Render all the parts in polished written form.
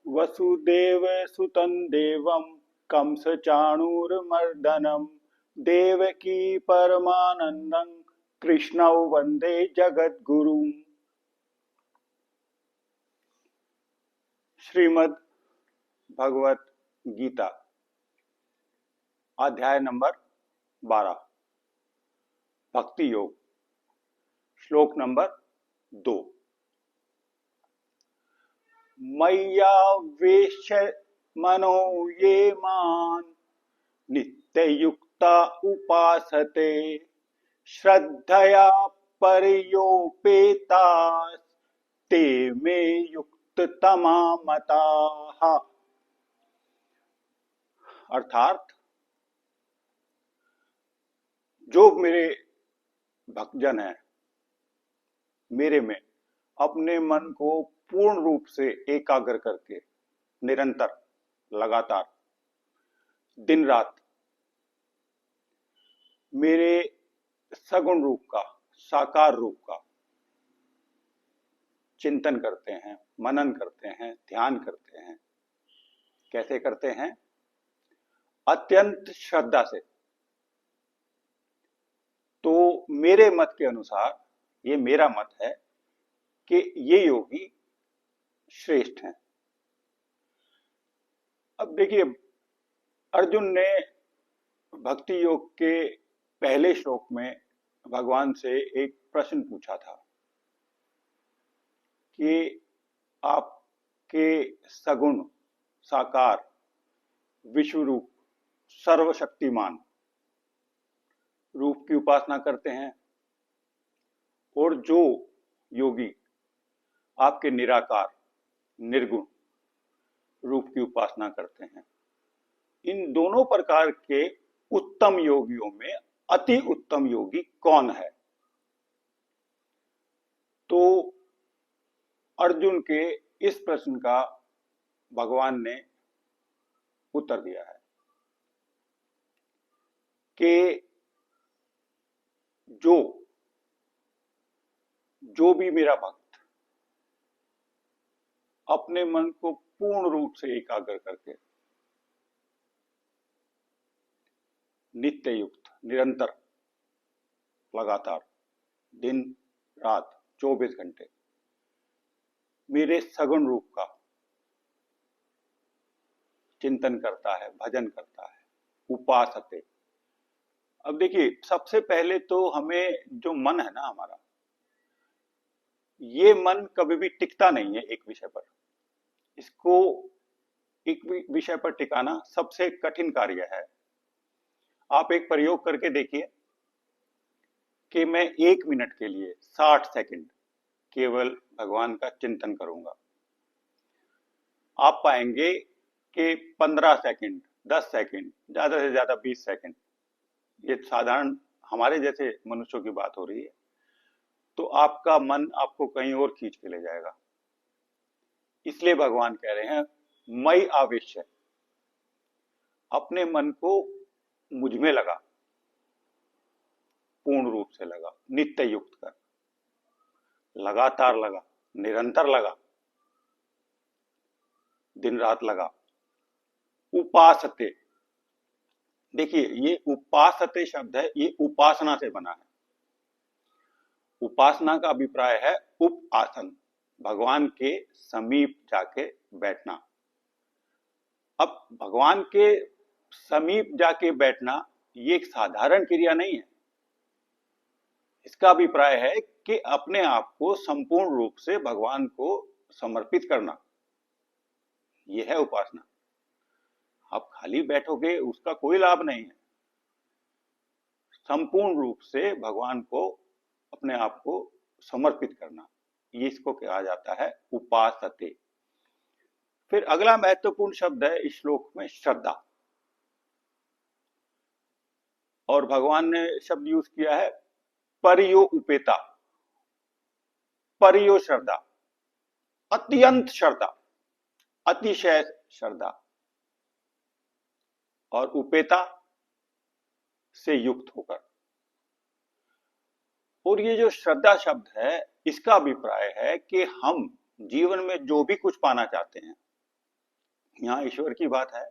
वसुदेव सुतं देवं कंसचाणूरमर्दनं देवकी परमानन्दं कृष्णौ वन्दे जगद्गुरुम्। श्रीमद् भगवत गीता अध्याय नंबर 12 भक्ति योग श्लोक नंबर 2। मय्यावेश्य मनो ये मान् नित्ययुक्ता उपासते श्रद्धया पर्योपेताः ते मे युक्ततमा मताः। अर्थात जो मेरे भक्तजन है मेरे में अपने मन को पूर्ण रूप से एकाग्र करके निरंतर लगातार दिन रात मेरे सगुण रूप का साकार रूप का चिंतन करते हैं, मनन करते हैं, ध्यान करते हैं। कैसे करते हैं? अत्यंत श्रद्धा से। तो मेरे मत के अनुसार, ये मेरा मत है कि ये योगी श्रेष्ठ हैं। अब देखिए, अर्जुन ने भक्ति योग के पहले श्लोक में भगवान से एक प्रश्न पूछा था कि आपके सगुण साकार विश्व रूप सर्वशक्तिमान रूप की उपासना करते हैं और जो योगी आपके निराकार निर्गुण रूप की उपासना करते हैं, इन दोनों प्रकार के उत्तम योगियों में अति उत्तम योगी कौन है? तो अर्जुन के इस प्रश्न का भगवान ने उत्तर दिया है कि जो भी मेरा भक्त अपने मन को पूर्ण रूप से एकाग्र करके नित्य युक्त निरंतर लगातार दिन रात 24 घंटे मेरे सगुण रूप का चिंतन करता है, भजन करता है, उपासते। अब देखिए, सबसे पहले तो हमें जो मन है ना हमारा, ये मन कभी भी टिकता नहीं है एक विषय पर। इसको एक विषय पर टिकाना सबसे कठिन कार्य है। आप एक प्रयोग करके देखिए कि मैं 1 मिनट के लिए 60 सेकंड केवल भगवान का चिंतन करूंगा। आप पाएंगे कि 15 सेकंड, 10 सेकंड, ज्यादा से ज्यादा 20 सेकंड, ये साधारण हमारे जैसे मनुष्यों की बात हो रही है, तो आपका मन आपको कहीं और खींच के ले जाएगा। इसलिए भगवान कह रहे हैं मई आवेश्य, अपने मन को मुझ में लगा, पूर्ण रूप से लगा, नित्य युक्त कर, लगातार लगा, निरंतर लगा, दिन रात लगा। उपासते, देखिए ये उपासते शब्द है, ये उपासना से बना है। उपासना का अभिप्राय है उप आसन, भगवान के समीप जाके बैठना। अब भगवान के समीप जाके बैठना ये एक साधारण क्रिया नहीं है। इसका अभिप्राय है कि अपने आप को संपूर्ण रूप से भगवान को समर्पित करना, यह है उपासना। आप खाली बैठोगे उसका कोई लाभ नहीं है। संपूर्ण रूप से भगवान को अपने आप को समर्पित करना, ये इसको कहा जाता है उपासते। फिर अगला महत्वपूर्ण शब्द है इस श्लोक में श्रद्धा, और भगवान ने शब्द यूज किया है परियो उपेता। परियो श्रद्धा, अत्यंत श्रद्धा, अतिशय श्रद्धा, और उपेता से युक्त होकर। और ये जो श्रद्धा शब्द है, इसका अभिप्राय है कि हम जीवन में जो भी कुछ पाना चाहते हैं, यहाँ ईश्वर की बात है।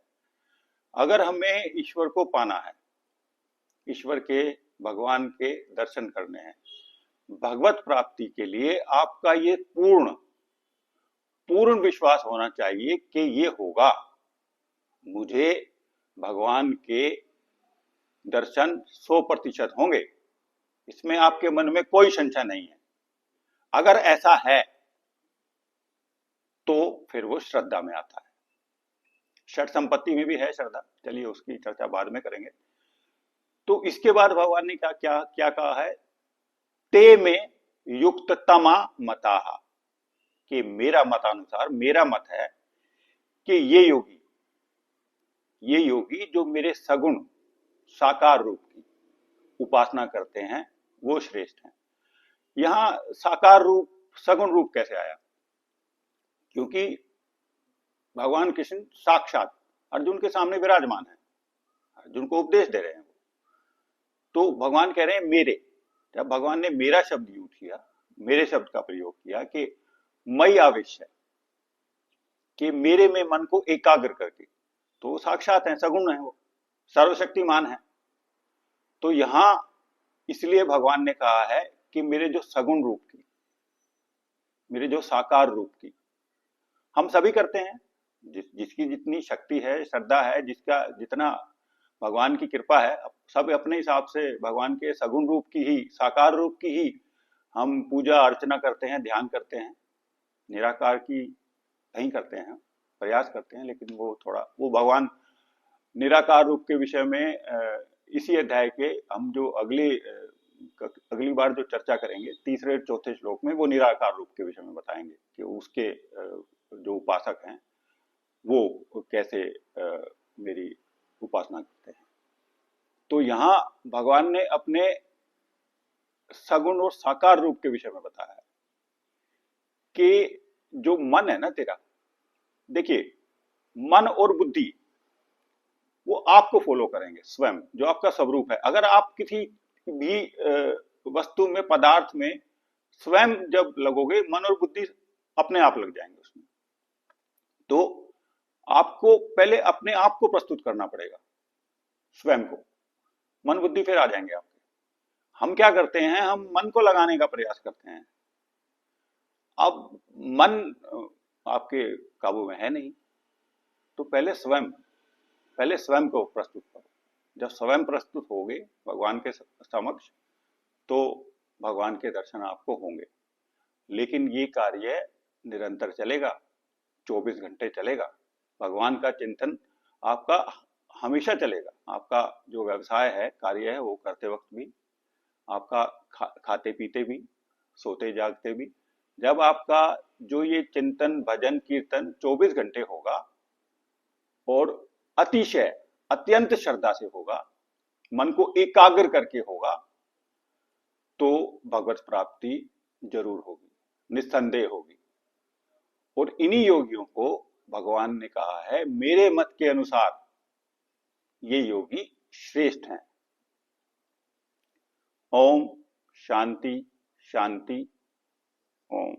अगर हमें ईश्वर को पाना है, ईश्वर के, भगवान के दर्शन करने हैं, भगवत प्राप्ति के लिए आपका ये पूर्ण पूर्ण विश्वास होना चाहिए कि ये होगा, मुझे भगवान के दर्शन 100% होंगे, इसमें आपके मन में कोई संशय नहीं है। अगर ऐसा है तो फिर वो श्रद्धा में आता है। षट संपत्ति में भी है श्रद्धा, चलिए उसकी चर्चा बाद में करेंगे। तो इसके बाद भगवान ने क्या क्या क्या कहा है, ते में युक्त तमा मताहा, कि मेरा मतानुसार, मेरा मत है कि ये योगी जो मेरे सगुण साकार रूप की उपासना करते हैं वो श्रेष्ठ हैं। यहां साकार रूप, सगुण रूप कैसे आया? क्योंकि भगवान कृष्ण साक्षात अर्जुन के सामने विराजमान है, अर्जुन को उपदेश दे रहे हैं वो। तो भगवान कह रहे हैं मेरे, जब भगवान ने मेरा शब्द यूज किया, मेरे शब्द का प्रयोग किया कि मई आवेश है, कि मेरे में मन को एकाग्र करके, तो वो साक्षात है, सगुण है, वो सर्वशक्तिमान है। तो यहां इसलिए भगवान ने कहा है कि मेरे जो सगुण रूप की, मेरे जो साकार रूप की, हम सभी करते हैं, जिसकी जितनी शक्ति है, श्रद्धा है, जिसका जितना भगवान की कृपा है, सब अपने हिसाब से भगवान के सगुण रूप की ही, साकार रूप की ही हम पूजा अर्चना करते हैं, ध्यान करते हैं। निराकार की नहीं करते हैं, प्रयास करते हैं, लेकिन वो थोड़ा, वो भगवान निराकार रूप के विषय में इसी अध्याय के हम जो अगली बार जो चर्चा करेंगे, तीसरे चौथे श्लोक में वो निराकार रूप के विषय में बताएंगे कि उसके जो उपासक हैं वो कैसे मेरी उपासना करते हैं। तो यहाँ भगवान ने अपने सगुण और साकार रूप के विषय में बताया है कि जो मन है ना तेरा, देखिए मन और बुद्धि वो आपको फॉलो करेंगे, स्वयं जो आपका स्वरूप है। अगर आप किसी भी वस्तु में, पदार्थ में स्वयं जब लगोगे, मन और बुद्धि अपने आप लग जाएंगे उसमें। तो आपको पहले अपने आप को प्रस्तुत करना पड़ेगा, स्वयं को, मन बुद्धि फिर आ जाएंगे आपके। हम क्या करते हैं, हम मन को लगाने का प्रयास करते हैं। अब मन आपके काबू में है नहीं, तो पहले स्वयं को प्रस्तुत करो। जब स्वयं प्रस्तुत होगे भगवान के समक्ष, तो भगवान के दर्शन आपको होंगे। लेकिन ये कार्य निरंतर चलेगा, 24 घंटे चलेगा। भगवान का चिंतन आपका हमेशा चलेगा। आपका जो व्यवसाय है, कार्य है, वो करते वक्त भी, आपका खाते पीते भी, सोते जागते भी, जब आपका जो ये चिंतन, भजन, कीर्तन 24 घंटे होगा और अतिशय, अत्यंत श्रद्धा से होगा, मन को एकाग्र करके होगा, तो भगवत प्राप्ति जरूर होगी, निस्संदेह होगी। और इन्हीं योगियों को भगवान ने कहा है, मेरे मत के अनुसार ये योगी श्रेष्ठ हैं। ओम शांति शांति ओम।